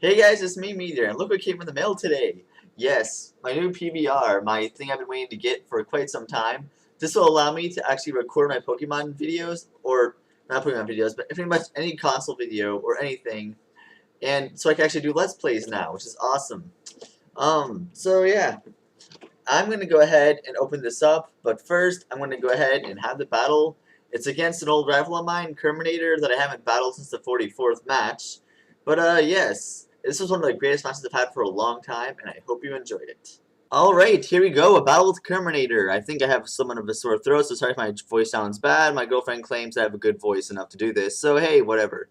Hey guys, it's me, Meteor, and look what came in the mail today. Yes, my new PVR, my thing I've been waiting to get for quite some time. This will allow me to actually record my Pokemon videos, or not Pokemon videos, but pretty much any console video or anything, and so I can actually do Let's Plays now, which is awesome. So yeah, I'm going to go ahead and open this up, but first I'm going to go ahead and have the battle. It's against an old rival of mine, Kirmanator, that I haven't battled since the 44th match. But yes, this was one of the greatest matches I've had for a long time, and I hope you enjoyed it. Alright, here we go, a battle with Kirmanator. I think I have somewhat of a sore throat, so sorry if my voice sounds bad. My girlfriend claims I have a good voice enough to do this, so hey, whatever.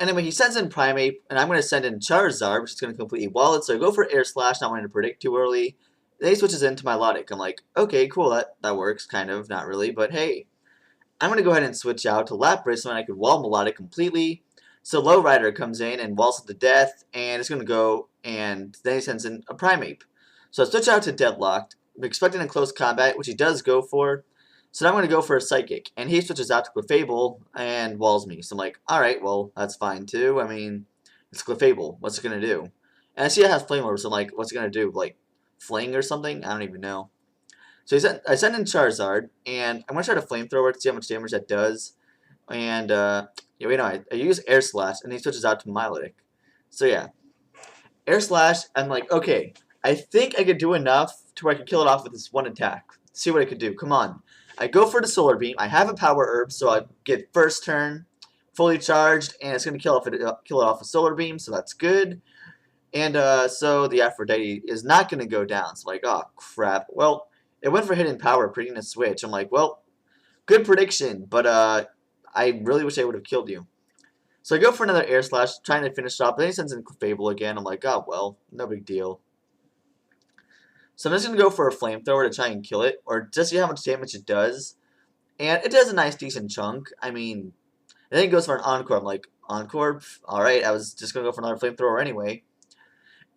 Anyway, he sends in Primeape, and I'm going to send in Charizard, which is going to completely wall it, so I go for Air Slash, not wanting to predict too early. Then he switches into Milotic. I'm like, okay, cool, that works, kind of, not really, but hey. I'm going to go ahead and switch out to Lapras so I could wall Milotic completely. So Lowrider comes in and walls it to death, and it's going to go, and then he sends in a Primeape. So I switch out to Deadlocked, expecting a close combat, which he does go for. So now I'm going to go for a Psychic, and he switches out to Clefable and walls me. So I'm like, alright, well, that's fine too. I mean, it's Clefable. What's it going to do? And I see it has Flame Orb, so I'm like, what's it going to do? Like, Fling or something? I don't even know. So I send in Charizard, and I'm going to try to Flamethrower to see how much damage that does. And, yeah, wait, no, I use Air Slash, and he switches out to Milotic. So yeah, Air Slash, I'm like, okay, I think I could do enough to where I could kill it off with this one attack. See what I could do. Come on. I go for the Solar Beam. I have a Power Herb, so I get first turn, fully charged, and it's going to kill it off with Solar Beam, so that's good. And so the Aphrodite is not going to go down. So like, oh, crap. Well, it went for Hidden Power, predicting a switch. I'm like, well, good prediction, but I really wish I would have killed you. So I go for another Air Slash, trying to finish it off. Then he sends in Fable again. I'm like, oh, well, no big deal. So I'm just going to go for a Flamethrower to try and kill it, or just see how much damage it does. And it does a nice, decent chunk. I mean, I think it goes for an Encore. I'm like, Encore? Alright, I was just going to go for another Flamethrower anyway.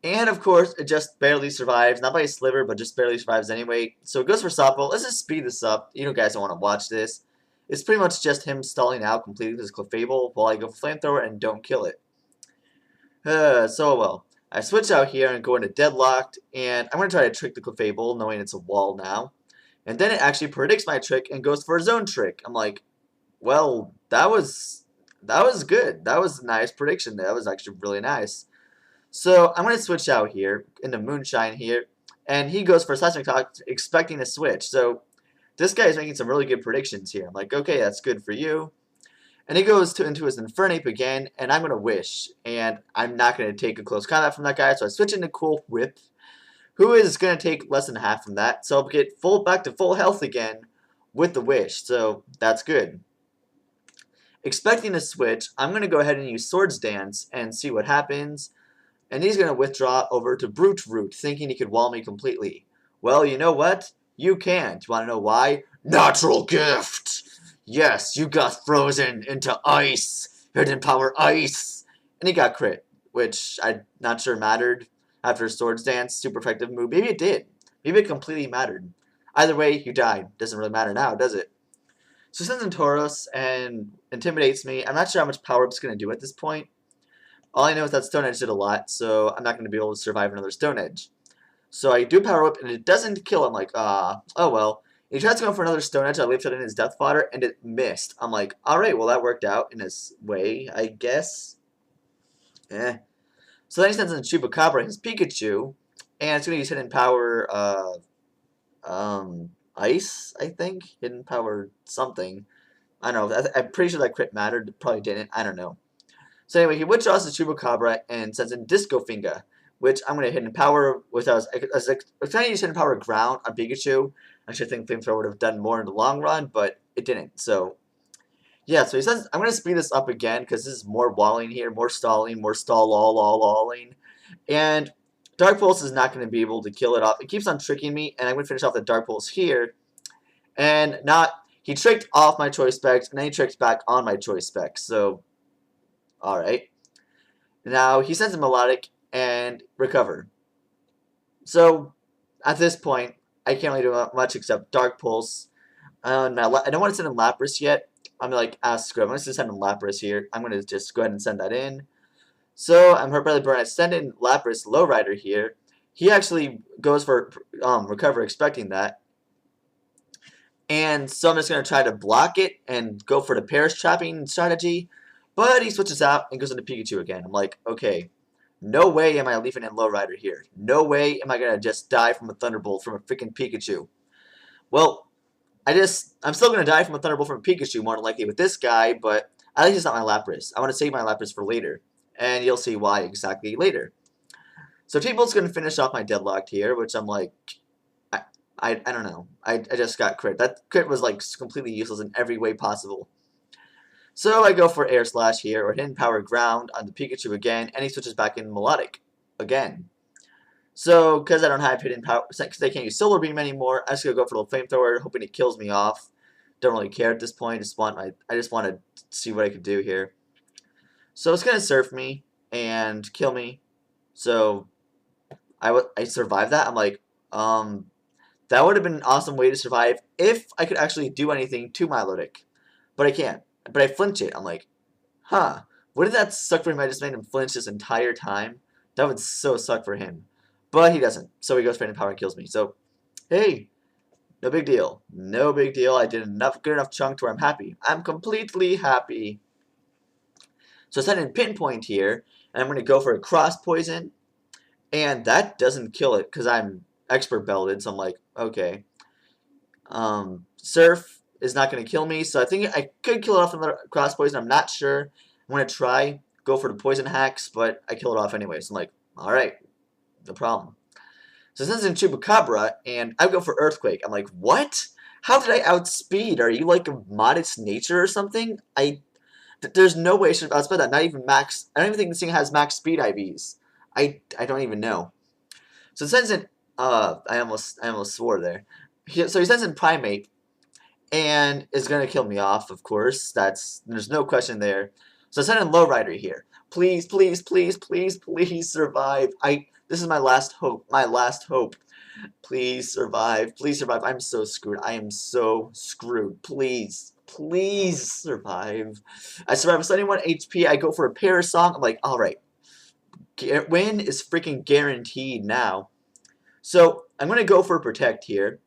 And, of course, it just barely survives. Not by a sliver, but just barely survives anyway. So it goes for Softball. Let's just speed this up. You guys don't want to watch this. It's pretty much just him stalling out completely with his Clefable while I go for Flamethrower and don't kill it. So well. I switch out here and go into Deadlocked, and I'm going to try to trick the Clefable, knowing it's a wall now. And then it actually predicts my trick and goes for a Zone Trick. I'm like, well, that was good. That was a nice prediction. That was actually really nice. So I'm going to switch out here into Moonshine here, and he goes for Seismic Talk, expecting a switch. So this guy is making some really good predictions here. I'm like, okay, that's good for you. And he goes into his Infernape again, and I'm going to Wish. And I'm not going to take a close combat from that guy, so I switch into Cool Whip, who is going to take less than half from that. So I'll get back to full health again with the Wish, so that's good. Expecting a switch, I'm going to go ahead and use Swords Dance and see what happens. And he's going to withdraw over to Brute Root, thinking he could wall me completely. Well, you know what? You can't. You want to know why? Natural Gift! Yes, you got frozen into ice. Hidden Power Ice. And he got crit, which I'm not sure mattered after Swords Dance. Super effective move. Maybe it did. Maybe it completely mattered. Either way, you died. Doesn't really matter now, does it? So he sends in Tauros and intimidates me. I'm not sure how much power it's going to do at this point. All I know is that Stone Edge did a lot, so I'm not going to be able to survive another Stone Edge. So I do Power Whip, and it doesn't kill him. Like, oh well. He tries to go for another Stone Edge. I leaped it in his Death Fodder, and it missed. I'm like, alright, well, that worked out in his way, I guess. Eh. So then he sends in Chupacabra, his Pikachu, and it's going to use Hidden Power, Ice, I think? Hidden Power something. I don't know. I'm pretty sure that crit mattered. Probably didn't. I don't know. So anyway, he withdraws the Chupacabra and sends in Disco Finger, which I'm going to Hidden Power with. I was trying to use Hidden Power Ground on Pikachu. I should think Flamethrower would have done more in the long run, but it didn't. So yeah, so he says I'm going to speed this up again because this is more walling here, more stalling, more stalling. And Dark Pulse is not going to be able to kill it off. It keeps on tricking me, and I'm going to finish off the Dark Pulse here. And he tricked off my Choice Specs, and then he tricked back on my Choice Specs. So alright. Now, he sends a Melodic and Recover. So, at this point, I can't really do much except Dark Pulse. I don't want to send in Lapras yet. I'm like, screw it. I'm going to send in Lapras here. I'm going to just go ahead and send that in. So I'm hurt by the burn. I send in Lapras Lowrider here. He actually goes for Recover, expecting that. And so I'm just going to try to block it and go for the Perish trapping strategy. But he switches out and goes into Pikachu again. I'm like, okay, no way am I leaving in Lowrider here. No way am I going to just die from a Thunderbolt from a freaking Pikachu. Well, I'm still going to die from a Thunderbolt from a Pikachu more than likely with this guy, but at least it's not my Lapras. I want to save my Lapras for later. And you'll see why exactly later. So T-Bolt's going to finish off my Deadlocked here, which I'm like, I don't know. I just got crit. That crit was like completely useless in every way possible. So I go for Air Slash here, or Hidden Power Ground on the Pikachu again, and he switches back in Melodic again. So, because I don't have Hidden Power, because I can't use Solar Beam anymore, I'm just going to go for the Flamethrower, hoping it kills me off. Don't really care at this point. I just want to see what I could do here. So it's going to Surf me and kill me. So I survived that. I'm like, that would have been an awesome way to survive if I could actually do anything to Milotic. But I can't. But I flinch it. I'm like, huh. Wouldn't that suck for him? I just made him flinch this entire time. That would so suck for him. But he doesn't. So he goes straight in power and kills me. So, hey, no big deal. No big deal. I did good enough chunk to where I'm happy. I'm completely happy. So I send in Pinpoint here, and I'm going to go for a Cross Poison. And that doesn't kill it because I'm expert belted, so I'm like, okay. Surf is not going to kill me, so I think I could kill it off with another Cross Poison. I'm not sure. I'm going to try, go for the Poison Hacks, but I kill it off anyway. So I'm like, alright, no problem. So since it's in Chupacabra, and I go for Earthquake, I'm like, what? How did I outspeed? Are you like a modest nature or something? There's no way I should have outspeed that. Not even max. I don't even think this thing has max speed IVs. I don't even know. So it sends in, I almost swore there. So he sends in Primate, and is going to kill me off, of course. There's no question there. So I send in Lowrider here. Please, please, please, please, please survive. This is my last hope. My last hope. Please survive. Please survive. I'm so screwed. I am so screwed. Please. Please survive. I survive with 71 HP. I go for a Parasong. I'm like, alright. Win is freaking guaranteed now. So I'm going to go for Protect here.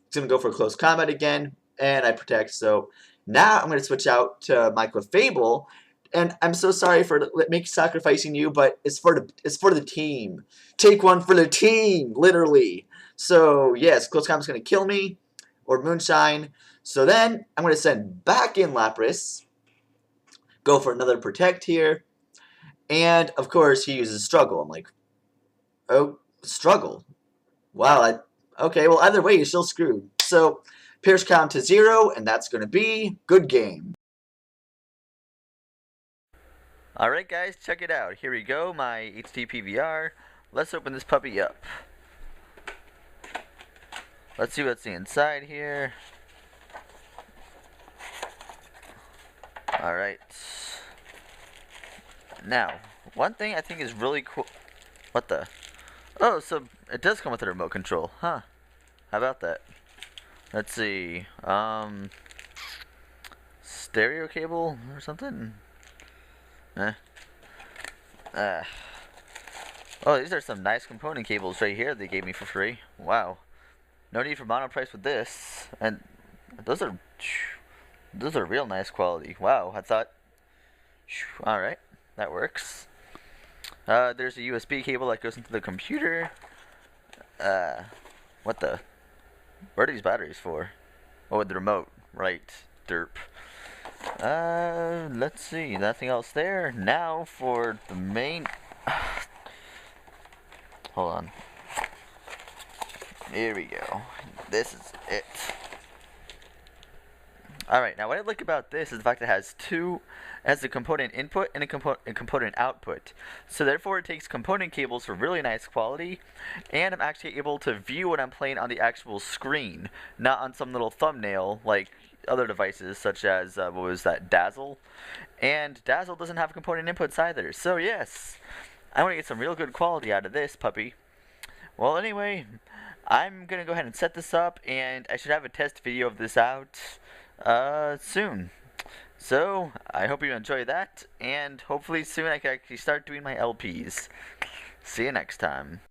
It's going to go for Close Combat again. And I Protect. So now I'm going to switch out to my Clefable. And I'm so sorry for sacrificing you, but it's for the team. Take one for the team, literally. So yes, Close Combat's going to kill me, or Moonshine. So then I'm going to send back in Lapras. Go for another Protect here. And of course he uses Struggle. I'm like, oh, Struggle. Wow. Okay, well either way you're still screwed. So Pierce count to 0, and that's going to be good game. Alright guys, check it out. Here we go, my HD PVR. Let's open this puppy up. Let's see what's inside here. Alright. Now, one thing I think is really cool. What the? Oh, so it does come with a remote control. Huh. How about that? Let's see. Stereo cable or something? Oh, these are some nice component cables right here they gave me for free. Wow. No need for mono price with this. And those are real nice quality. Wow, I thought. Alright, that works. There's a USB cable that goes into the computer. What the? What are these batteries for? Oh, with the remote. Right. Derp. Let's see. Nothing else there. Now for the main. Hold on. Here we go. This is it. Alright, now what I like about this is the fact that it has a component input and a component output. So therefore it takes component cables for really nice quality, and I'm actually able to view what I'm playing on the actual screen, not on some little thumbnail like other devices such as, what was that, Dazzle? And Dazzle doesn't have component inputs either. So yes, I want to get some real good quality out of this puppy. Well anyway, I'm going to go ahead and set this up, and I should have a test video of this out soon. So, I hope you enjoy that, and hopefully soon I can actually start doing my LPs. See you next time.